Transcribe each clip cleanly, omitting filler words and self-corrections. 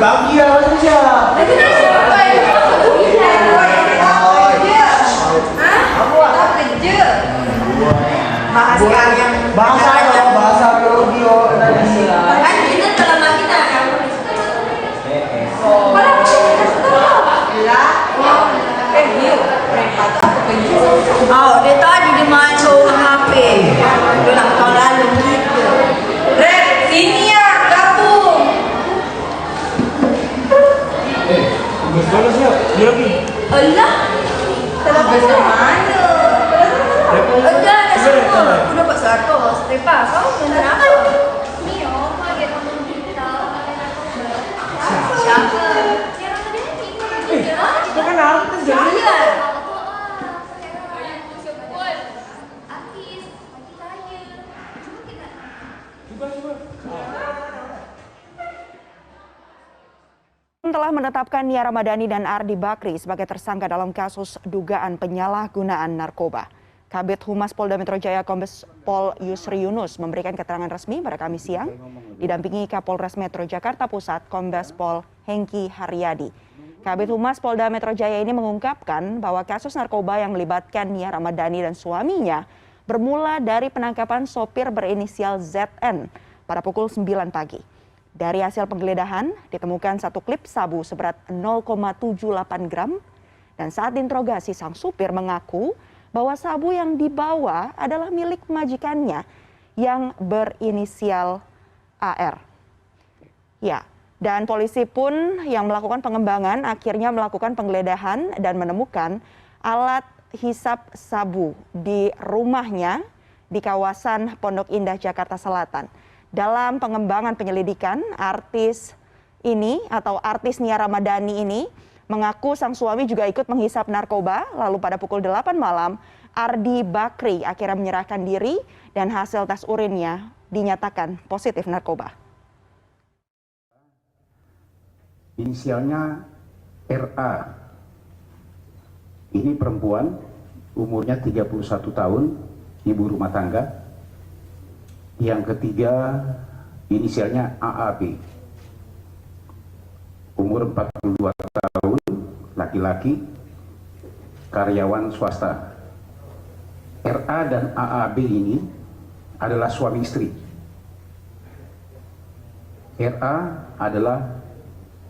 lagi ya maksudnya. Lagi siapa yang kamu bisa? Kerja. Hah? Kita kerja. Bahas yang bahasa biologi Indonesia. kan kita dalam lagi nak. Kalau aku kasih tahu. Lah. Kerja. Mereka tu aku kerja. Oh, dia tadi dia masuk HP. Dia nak tahun lalu gitu. Rek, sini ya, gabung. Betul siap. Biologi. Allah. Telah besar mana? Udah dah semua. Udah buat 100. Tepa, kau kenapa? Mio, kok dia ngomong kita? Siapa? Yang ada ini. Itu kan artis jadi. Saya. Artis, bagi saya. Cuma kita Telah menetapkan Nia Ramadhani dan Ardi Bakri sebagai tersangka dalam kasus dugaan penyalahgunaan narkoba. Kabid Humas Polda Metro Jaya Kombes Pol Yusri Yunus memberikan keterangan resmi pada Kamis siang, didampingi Kapolres Metro Jakarta Pusat Kombes Pol Hengki Haryadi. Kabid Humas Polda Metro Jaya ini mengungkapkan bahwa kasus narkoba yang melibatkan Nia Ramadhani dan suaminya bermula dari penangkapan sopir berinisial ZN pada pukul 9 pagi. Dari hasil penggeledahan, ditemukan satu klip sabu seberat 0,78 gram dan saat diinterogasi sang supir mengaku bahwa sabu yang dibawa adalah milik majikannya yang berinisial AR. Ya, dan polisi pun yang melakukan pengembangan akhirnya melakukan penggeledahan dan menemukan alat hisap sabu di rumahnya di kawasan Pondok Indah, Jakarta Selatan. Dalam pengembangan penyelidikan, artis Nia Ramadhani ini mengaku sang suami juga ikut menghisap narkoba, lalu pada pukul 8 malam, Ardi Bakri akhirnya menyerahkan diri dan hasil tes urinnya dinyatakan positif narkoba. Inisialnya RA. Ini perempuan, umurnya 31 tahun, ibu rumah tangga. Yang ketiga, inisialnya AAB. Umur 42 tahun, laki-laki, karyawan swasta. RA dan AAB ini adalah suami istri. RA adalah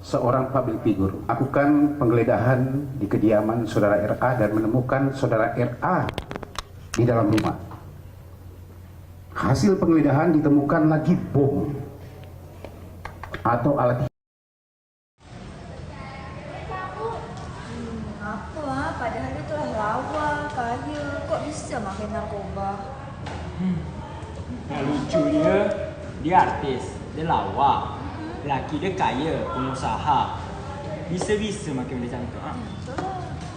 seorang public figure. Lakukan penggeledahan di kediaman saudara RA dan menemukan saudara RA di dalam rumah. Hasil penggeledahan ditemukan lagi bom atau alat. Apa? Padahal dia telah lawa, kaya. Kok bisa makan narkoba? Yang lucunya, dia artis, dia lawa. Laki dia kaya, pengusaha. Bisa-bisa makin macam tu.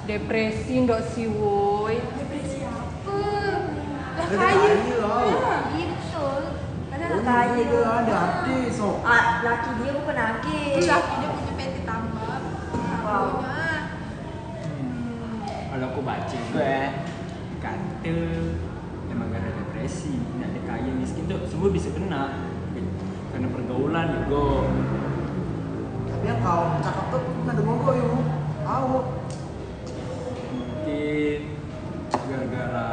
Depresi ndok si woi. Depresi apa? Lah Dia kaya. kaya tau. Iya betul. Padahal kaya. Ada artis. Laki dia bukan artis. Laki dia punya PT tambang. Wow. Kalau aku baca juga kata memang ada depresi, nak ada kaya miskin tu semua bisa kena. Karena pergaulan juga. Tapi yang kau cakap tuh ada mogok yuk. Tahu. Mungkin gara-gara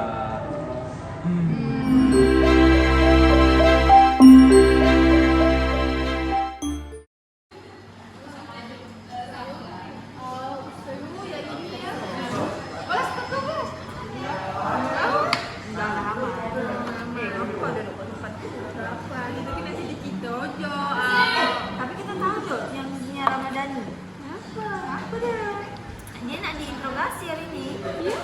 Tapi kita tahu tuh yang Nia Ramadhani. Apa dah? Dia nak diinterogasi hari ini. Iya?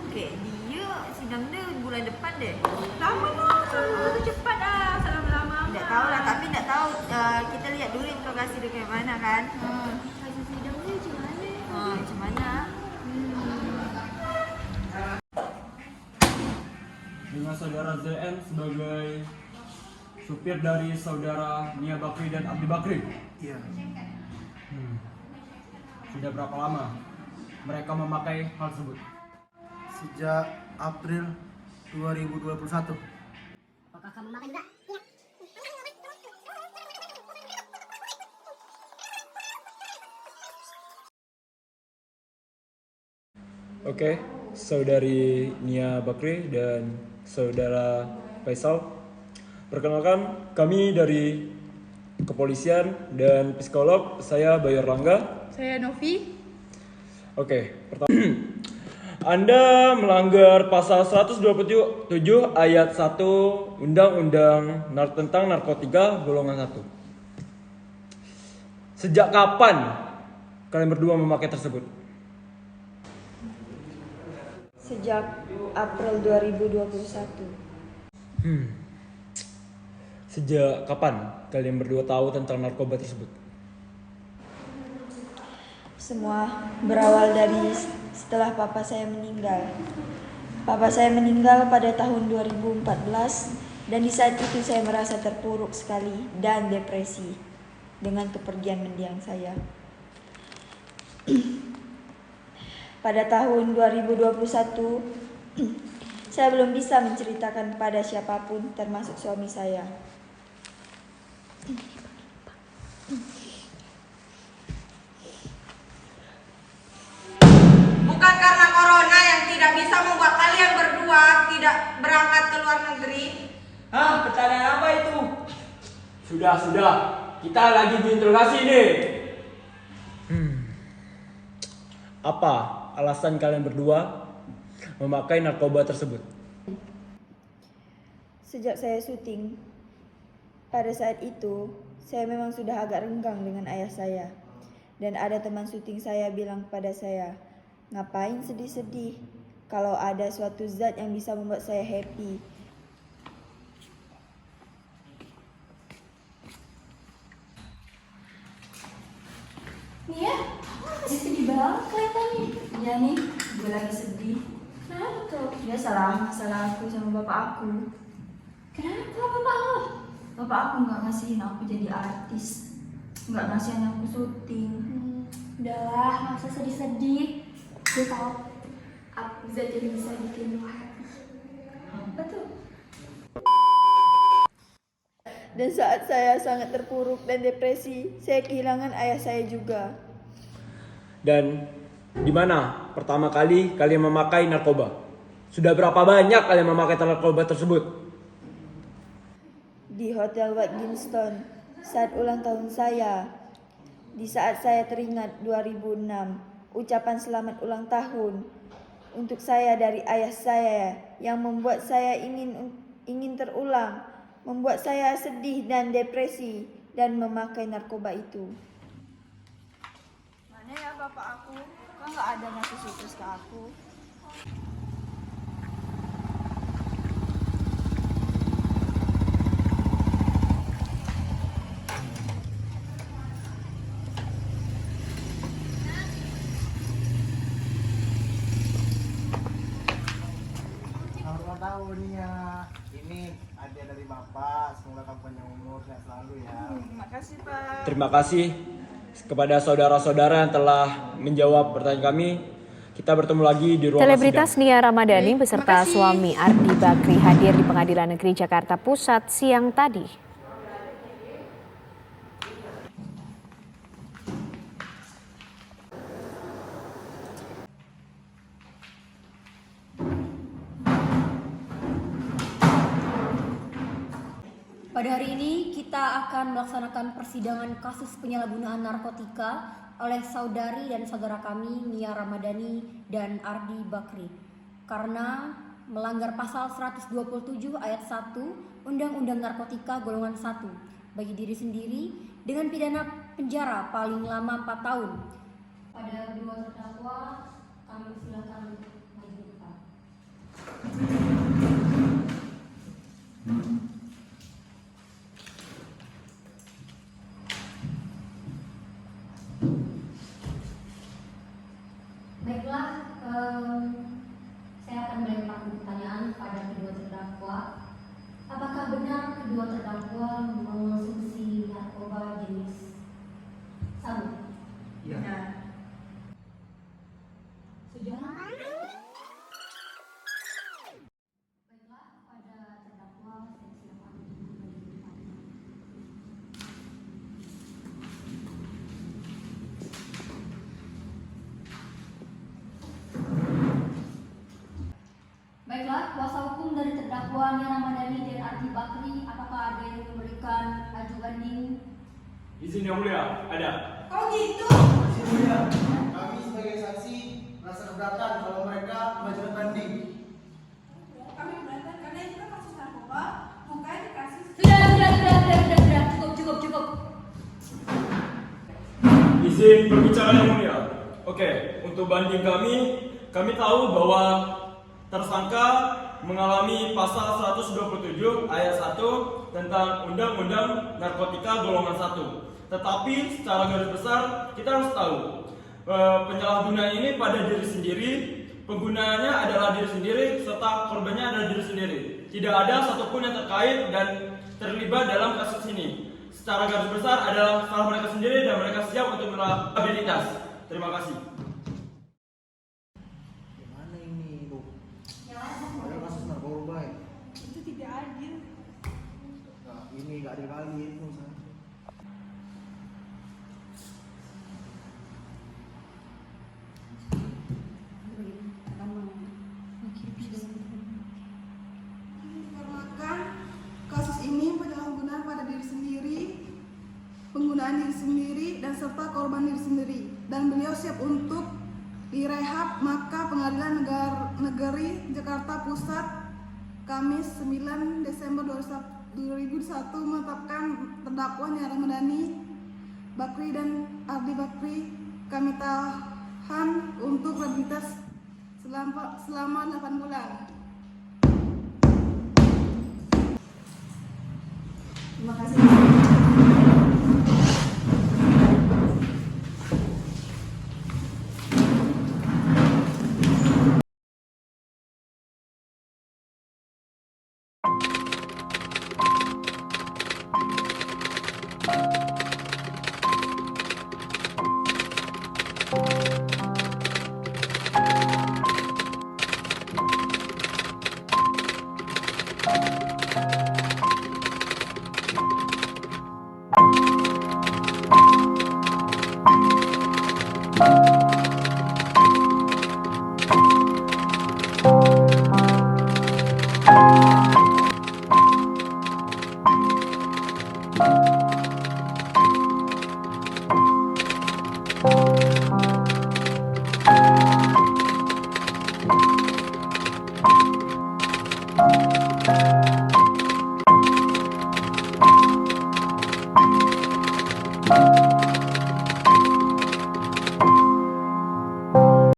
Okey, dia sidang dia bulan depan deh. Lama lah, selalu cepat dah, salam lama. Tak tahu lah, tapi tak tahu kita lihat dulu interogasi dia kayak mana kan. Hasil sidang dia macam mana? Macam mana? dengan saudara ZN sebagai supir dari saudara Nia Bakri dan Ardi Bakri. Iya. Sudah berapa lama mereka memakai hal tersebut? Sejak April 2021. Apakah kamu makan juga? Tidak. Oke, saudari Nia Bakri dan saudara Faisal. Perkenalkan, kami dari kepolisian dan psikolog. Saya Bayu Erlangga. Saya Novi. Oke, pertama. Anda melanggar pasal 127 ayat 1 Undang-Undang tentang Narkotika golongan 1. Sejak kapan kalian berdua memakai tersebut? Sejak April 2021. Sejak kapan kalian berdua tahu tentang narkoba tersebut? Semua berawal dari setelah papa saya meninggal. Papa saya meninggal pada tahun 2014 dan di saat itu saya merasa terpuruk sekali dan depresi dengan kepergian mendiang saya. Pada tahun 2021, saya belum bisa menceritakan kepada siapapun termasuk suami saya. Bukan karena corona yang tidak bisa membuat kalian berdua tidak berangkat ke luar negeri. Hah, pertanyaan apa itu? Sudah. Kita lagi diinterogasi nih. Apa alasan kalian berdua memakai narkoba tersebut? Sejak saya syuting, pada saat itu saya memang sudah agak renggang dengan ayah saya. Dan ada teman syuting saya bilang kepada saya, ngapain sedih-sedih kalau ada suatu zat yang bisa membuat saya happy. Nia, kamu lagi sedih banget kelihatannya. Iya nih, gue lagi sedih. Kenapa tuh? Dia salah aku sama bapak aku. Kenapa bapak lo? Bapak aku nggak ngasihin aku jadi artis, nggak ngasihin aku syuting. Udahlah, nggak usah sedih-sedih. Gue tau aku zat yang bisa bikin lo happy. Apa tuh? Dan saat saya sangat terpuruk dan depresi, saya kehilangan ayah saya juga. Dan di mana pertama kali kalian memakai narkoba? Sudah berapa banyak kalian memakai narkoba tersebut? Di Hotel White Ginston saat ulang tahun saya. Di saat saya teringat 2006, ucapan selamat ulang tahun untuk saya dari ayah saya yang membuat saya ingin terulang, membuat saya sedih dan depresi dan memakai narkoba itu. Mana ya bapak aku? Kok nggak ada ngasih sutus ke aku? Selamat ulang tahun ya. Ini hadiah dari Bapak. Semoga kamu panjang umur, sehat selalu ya. Terima kasih Pak. Terima kasih kepada saudara-saudara yang telah menjawab pertanyaan kami. Kita bertemu lagi di ruang Selebritas sidang. Nia Ramadhani beserta suami Ardi Bakri hadir di Pengadilan Negeri Jakarta Pusat siang tadi. Pada hari ini kita akan melaksanakan persidangan kasus penyalahgunaan narkotika oleh saudari dan saudara kami Nia Ramadhani dan Ardi Bakri karena melanggar pasal 127 ayat 1 Undang-Undang Narkotika golongan 1 bagi diri sendiri dengan pidana penjara paling lama 4 tahun. Pada kedua terdakwa kami silakan maju ke depan. Baiklah, saya akan melempar pertanyaan pada kedua terdakwa. Apakah benar kedua terdakwa mengonsumsi narkoba jenis sabu? Iya. Sejarah? Baiklah, pada terdakwa saya silakan maju ke depan. kuasa hukum dari terdakwa Nia Ramadhani dan Ardi Bakri, apakah ada yang memberikan aju banding? Izin yang mulia, ada. Kok gitu? Izin mulia, kami sebagai saksi merasa keberatan kalau mereka mengajukan banding. Kami keberatan karena itu kan kasus narkoba, bukan kasus. Sudah, cukup. Izin berbicara yang mulia. Oke, untuk banding kami tahu bahwa tersangka mengalami pasal 127 ayat 1 tentang Undang-Undang Narkotika golongan 1. Tetapi secara garis besar kita harus tahu penyalahgunaan ini pada diri sendiri, penggunaannya adalah diri sendiri serta korbannya adalah diri sendiri. Tidak ada satupun yang terkait dan terlibat dalam kasus ini. Secara garis besar adalah salah mereka sendiri dan mereka siap untuk merehabilitas. Terima kasih. Gimana ini, Bu? Ada kasus narkoba ya? Itu tidak adil. Nah, ini gak adil kali itu. Dikarenakan kasus ini penyalahgunaan pada diri sendiri, penggunaan diri sendiri dan serta korban diri sendiri, dan beliau siap untuk direhab. Maka Pengadilan Negeri Jakarta Pusat Kamis 9 Desember 2001 menetapkan terdakwa Nia Ramadhani, Bakri dan Ardi Bakri kami tahan untuk rehabilitas selama 8 bulan. Terima kasih.